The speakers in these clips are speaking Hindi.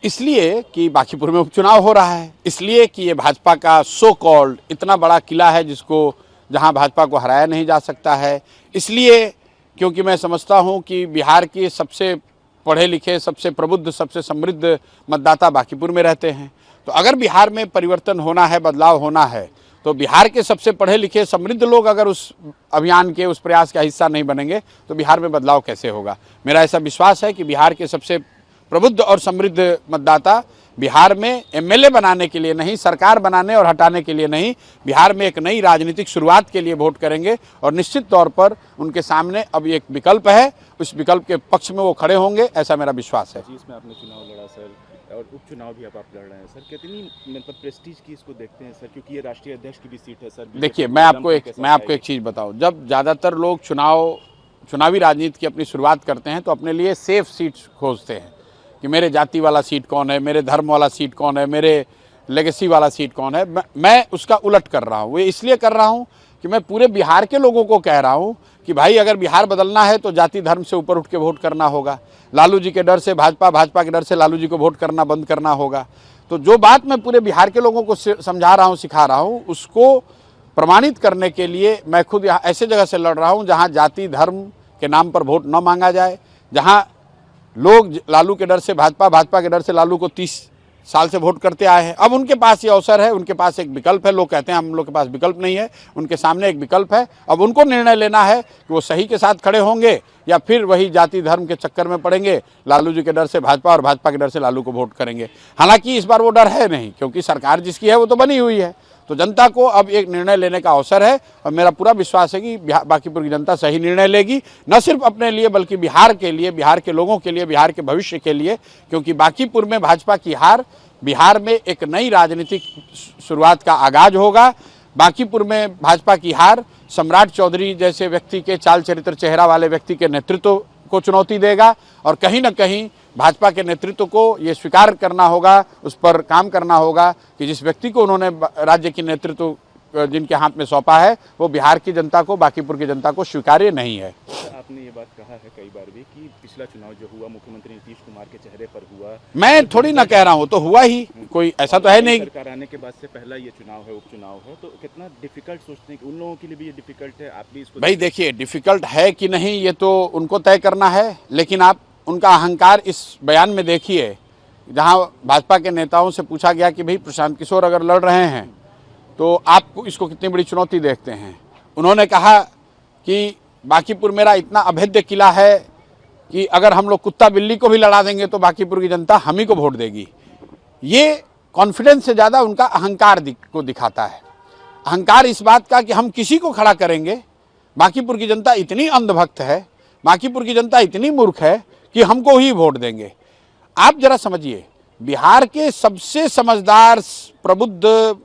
इसलिए कि बांकीपुर में उपचुनाव हो रहा है, इसलिए कि ये भाजपा का सो कॉल्ड इतना बड़ा किला है जिसको जहां भाजपा को हराया नहीं जा सकता है, इसलिए क्योंकि मैं समझता हूं कि बिहार के सबसे पढ़े लिखे, सबसे प्रबुद्ध, सबसे समृद्ध मतदाता बांकीपुर में रहते हैं। तो अगर बिहार में परिवर्तन होना है, बदलाव होना है, तो बिहार के सबसे पढ़े लिखे समृद्ध लोग अगर उस अभियान के, उस प्रयास का हिस्सा नहीं बनेंगे तो बिहार में बदलाव कैसे होगा। मेरा ऐसा विश्वास है कि बिहार के सबसे प्रबुद्ध और समृद्ध मतदाता बिहार में एमएलए बनाने के लिए नहीं, सरकार बनाने और हटाने के लिए नहीं, बिहार में एक नई राजनीतिक शुरुआत के लिए वोट करेंगे। और निश्चित तौर पर उनके सामने अब एक विकल्प है, उस विकल्प के पक्ष में वो खड़े होंगे, ऐसा मेरा विश्वास है। इसमें आपने चुनाव लड़ा सर, और उपचुनाव भी अब आप लड़ रहे हैं सर, कितनी मतलब प्रेस्टीज की इसको देखते हैं सर, क्योंकि ये राष्ट्रीय अध्यक्ष की भी सीट है सर। देखिए, मैं आपको एक चीज़ बताऊं, जब ज़्यादातर लोग चुनावी राजनीति की अपनी शुरुआत करते हैं तो अपने लिए सेफ सीट खोजते हैं कि मेरे जाति वाला सीट कौन है, मेरे धर्म वाला सीट कौन है, मेरे लेगेसी वाला सीट कौन है। मैं उसका उलट कर रहा हूँ। वो इसलिए कर रहा हूँ कि मैं पूरे बिहार के लोगों को कह रहा हूँ कि भाई अगर बिहार बदलना है तो जाति धर्म से ऊपर उठ के वोट करना होगा। लालू जी के डर से भाजपा, भाजपा के डर से लालू जी को वोट करना बंद करना होगा। तो जो बात मैं पूरे बिहार के लोगों को समझा रहा हूँ, सिखा रहा हूँ, उसको प्रमाणित करने के लिए मैं खुद यहाँ ऐसे जगह से लड़ रहा हूँ जहाँ जाति धर्म के नाम पर वोट न मांगा जाए, जहाँ लोग लालू के डर से भाजपा, भाजपा के डर से लालू को 30 साल से वोट करते आए हैं। अब उनके पास ये अवसर है, उनके पास एक विकल्प है। लोग कहते हैं हम लोग के पास विकल्प नहीं है, उनके सामने एक विकल्प है। अब उनको निर्णय लेना है कि वो सही के साथ खड़े होंगे या फिर वही जाति धर्म के चक्कर में पड़ेंगे, लालू जी के डर से भाजपा और भाजपा के डर से लालू को वोट करेंगे। हालांकि इस बार वो डर है नहीं, क्योंकि सरकार जिसकी है वो तो बनी हुई है। तो जनता को अब एक निर्णय लेने का अवसर है और मेरा पूरा विश्वास है कि बांकीपुर की जनता सही निर्णय लेगी, न सिर्फ अपने लिए बल्कि बिहार के लिए, बिहार के लोगों के लिए, बिहार के भविष्य के लिए। क्योंकि बांकीपुर में भाजपा की हार बिहार में एक नई राजनीतिक शुरुआत का आगाज होगा। बांकीपुर में भाजपा की हार सम्राट चौधरी जैसे व्यक्ति के, चाल चरित्र चेहरा वाले व्यक्ति के नेतृत्व को चुनौती देगा। और कहीं ना कहीं भाजपा के नेतृत्व को ये स्वीकार करना होगा, उस पर काम करना होगा कि जिस व्यक्ति को उन्होंने राज्य की नेतृत्व जिनके हाथ में सौंपा है वो बिहार की जनता को, बांकीपुर की जनता को स्वीकार्य नहीं है। आपने ये बात कहा है कई बार भी कि पिछला चुनाव जो हुआ मुख्यमंत्री नीतीश कुमार के चेहरे पर हुआ। मैं थोड़ी ना कह रहा हूँ, तो हुआ ही, कोई ऐसा तो है नहीं। सरकार आने के बाद से पहला ये चुनाव है, उपचुनाव है, तो कितना डिफिकल्ट सोचते हैं कि उन लोगों के लिए भी ये डिफिकल्ट है। आप भी इसको भाई देखिए, डिफिकल्ट है कि नहीं ये तो उनको तय करना है, लेकिन आप उनका अहंकार इस बयान में देखिए, जहां भाजपा के नेताओं से पूछा गया कि भाई प्रशांत किशोर अगर लड़ रहे हैं तो आप इसको कितनी बड़ी चुनौती देखते हैं। उन्होंने कहा कि बांकीपुर मेरा इतना अभेद्य किला है कि अगर हम लोग कुत्ता बिल्ली को भी लड़ा देंगे तो बांकीपुर की जनता हम ही को वोट देगी। ये कॉन्फिडेंस से ज़्यादा उनका अहंकार को दिखाता है। अहंकार इस बात का कि हम किसी को खड़ा करेंगे। बांकीपुर की जनता इतनी अंधभक्त है, बांकीपुर की जनता इतनी मूर्ख है कि हमको ही वोट देंगे। आप जरा समझिए, बिहार के सबसे समझदार, प्रबुद्ध,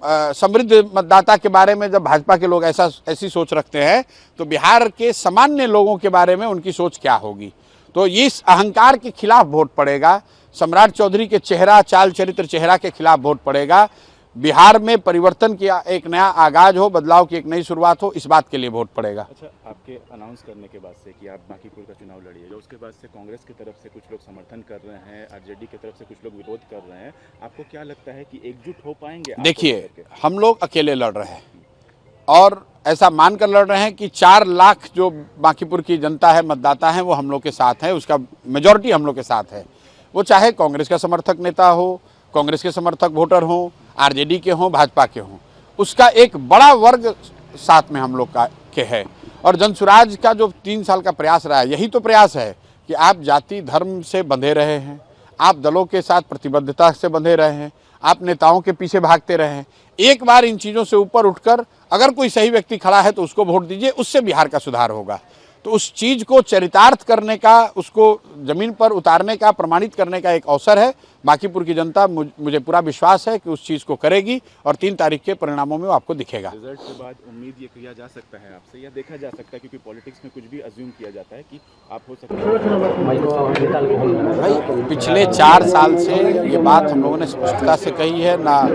समृद्ध मतदाता के बारे में जब भाजपा के लोग ऐसी सोच रखते हैं तो बिहार के सामान्य लोगों के बारे में उनकी सोच क्या होगी। तो इस अहंकार के खिलाफ वोट पड़ेगा, सम्राट चौधरी के चेहरा, चाल चरित्र चेहरा के खिलाफ वोट पड़ेगा। बिहार में परिवर्तन की एक नया आगाज हो, बदलाव की एक नई शुरुआत हो, इस बात के लिए वोट पड़ेगा। अच्छा, आपके अनाउंस करने के बाद से कि आप बांकीपुर का चुनाव लड़िएगा, उसके बाद से कांग्रेस की तरफ से कुछ लोग समर्थन कर रहे हैं, आरजेडी की तरफ से कुछ लोग विरोध कर रहे हैं, आपको क्या लगता है कि एकजुट हो पाएंगे? देखिए, हम लोग अकेले लड़ रहे हैं और ऐसा मानकर लड़ रहे हैं कि 4 लाख जो बांकीपुर की जनता है, मतदाता है, वो हम लोग के साथ है, उसका मेजॉरिटी हम लोग के साथ है। वो चाहे कांग्रेस का समर्थक नेता हो, कांग्रेस के समर्थक वोटर हों, आरजेडी के हों, भाजपा के हों, उसका एक बड़ा वर्ग साथ में हम लोग के है। और जनसुराज का जो 3 साल का प्रयास रहा है, यही तो प्रयास है कि आप जाति धर्म से बंधे रहे हैं, आप दलों के साथ प्रतिबद्धता से बंधे रहे हैं, आप नेताओं के पीछे भागते रहे हैं। एक बार इन चीज़ों से ऊपर उठकर अगर कोई सही व्यक्ति खड़ा है तो उसको वोट दीजिए, उससे बिहार का सुधार होगा। तो उस चीज़ को चरितार्थ करने का, उसको ज़मीन पर उतारने का, प्रमाणित करने का एक अवसर है। बांकीपुर की जनता, मुझे पूरा विश्वास है कि उस चीज़ को करेगी और 3 तारीख के परिणामों में वो आपको दिखेगा। रिजल्ट के बाद उम्मीद ये किया जा सकता है आपसे, या देखा जा सकता है, क्योंकि पॉलिटिक्स में कुछ भी अज्यूम किया जाता है कि आप हो सकते हैं। भाई पिछले 4 साल से ये बात हम लोगों ने स्पष्टता से कही है, ना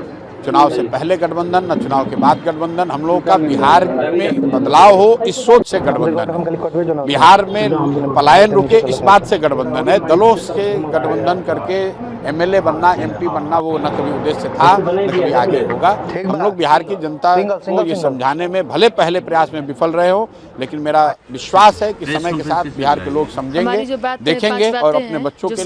चुनाव से पहले गठबंधन, न चुनाव के बाद गठबंधन। हम लोगों का बिहार में बदलाव हो इस सोच से गठबंधन, बिहार में पलायन रुके इस बात से गठबंधन है। दलों से गठबंधन करके एमएलए बनना, एमपी बनना वो न कभी उद्देश्य था न कभी आगे होगा। हम लोग बिहार की जनता को ये समझाने में भले पहले प्रयास में विफल रहे हो, लेकिन मेरा विश्वास है कि समय के साथ बिहार के लोग समझेंगे, देखेंगे और अपने बच्चों के लिए,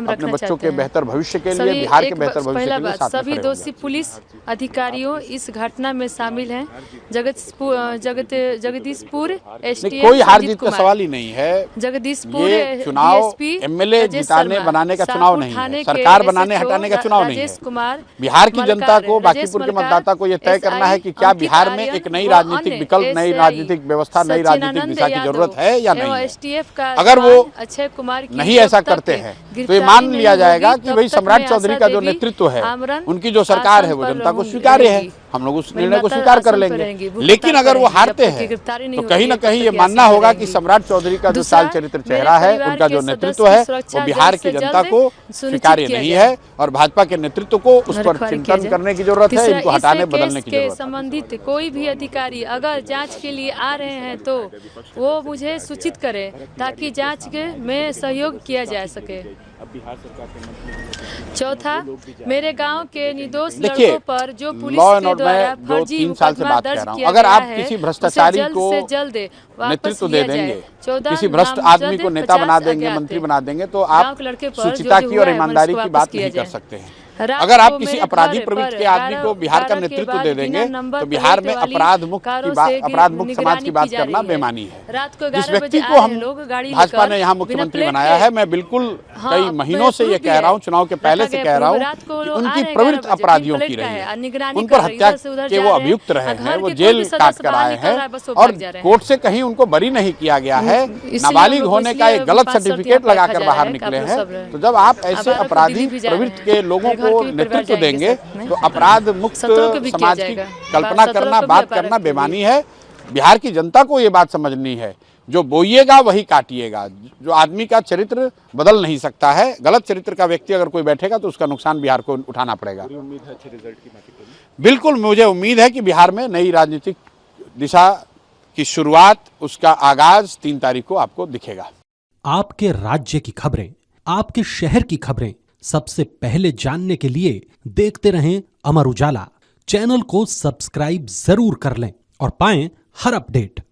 अपने बच्चों के बेहतर भविष्य के लिए, बिहार के बेहतर भविष्य के लिए साथ में सभी दोषी पुलिस अधिकारियों इस घटना में शामिल हैं। जगदीशपुर एसटीएफ कोई हार जीत का सवाल ही नहीं है। जगदीशपुर ये चुनाव एमएलए जिताने बनाने का चुनाव नहीं है, सरकार बनाने हटाने का चुनाव नहीं है। बिहार की जनता को, बांकीपुर के मतदाता को ये तय करना है कि क्या बिहार में एक नई राजनीतिक विकल्प, नई राजनीतिक व्यवस्था, नई राजनीतिक दिशा की जरूरत है या नहीं है। अगर वो नहीं ऐसा करते हैं तो ये मान लिया जाएगा कि भाई सम्राट चौधरी का जो नेतृत्व है, उनकी जो सरकार है वो जनता को स्वीकार्य है, हम लोग उस निर्णय को स्वीकार कर लेंगे। लेकिन अगर वो हारते हैं तो कहीं ना कहीं ये मानना होगा कि सम्राट चौधरी का जो चाल चरित्र चेहरा है, उनका जो नेतृत्व है वो बिहार की जनता को स्वीकार्य नहीं है और भाजपा के नेतृत्व को उस पर चिंतन करने की जरूरत है, इनको हटाने बदलने की जरूरत है। संबंधित कोई भी अधिकारी अगर जांच के लिए आ रहे हैं तो वो मुझे सूचित करे ताकि जांच में सहयोग किया जा सके। चौथा, मेरे गांव के निर्दोष लड़कों पर जो पुलिस के द्वारा फर्जी मुकदमा दर्ज किया अगर आप गया किसी है, भ्रष्टाचारी उसे को जल्द से जल्द नेतृत्व दे देंगे, किसी भ्रष्ट आदमी को नेता बना देंगे, मंत्री बना देंगे, तो आप शुचिता की और ईमानदारी की बात नहीं कर सकते हैं। अगर आप किसी अपराधी प्रवृत्ति के आदमी को बिहार का नेतृत्व दे देंगे तो बिहार में अपराध मुक्त समाज की बात करना बेमानी है। जिस व्यक्ति को हम भाजपा ने यहाँ मुख्यमंत्री बनाया है, मैं बिल्कुल कई महीनों से ये कह रहा हूँ, चुनाव के पहले से कह रहा हूँ कि उनकी प्रवृत्ति अपराधियों की रही है, उन पर हत्या के वो अभियुक्त रहे हैं, वो जेल काट कर आए हैं और कोर्ट से कहीं उनको बरी नहीं किया गया है, नाबालिग होने का एक गलत सर्टिफिकेट लगाकर बाहर निकले हैं। तो जब आप ऐसे अपराधी प्रवृत्ति के लोगों को नेतृत्व देंगे तो अपराध मुक्त समाज की कल्पना करना, बात करना बेमानी है। बिहार की जनता को ये बात समझनी है, जो बोइएगा वही काटिएगा। जो आदमी का चरित्र बदल नहीं सकता है, गलत चरित्र का व्यक्ति अगर कोई बैठेगा तो उसका नुकसान बिहार को उठाना पड़ेगा। उम्मीद है अच्छे रिजल्ट की बात करें। बिल्कुल, मुझे उम्मीद है कि बिहार में नई राजनीतिक दिशा की शुरुआत, उसका आगाज 3 तारीख को आपको दिखेगा। आपके राज्य की खबरें, आपके शहर की खबरें सबसे पहले जानने के लिए देखते रहें अमर उजाला। चैनल को सब्सक्राइब जरूर कर लें और पाएं हर अपडेट।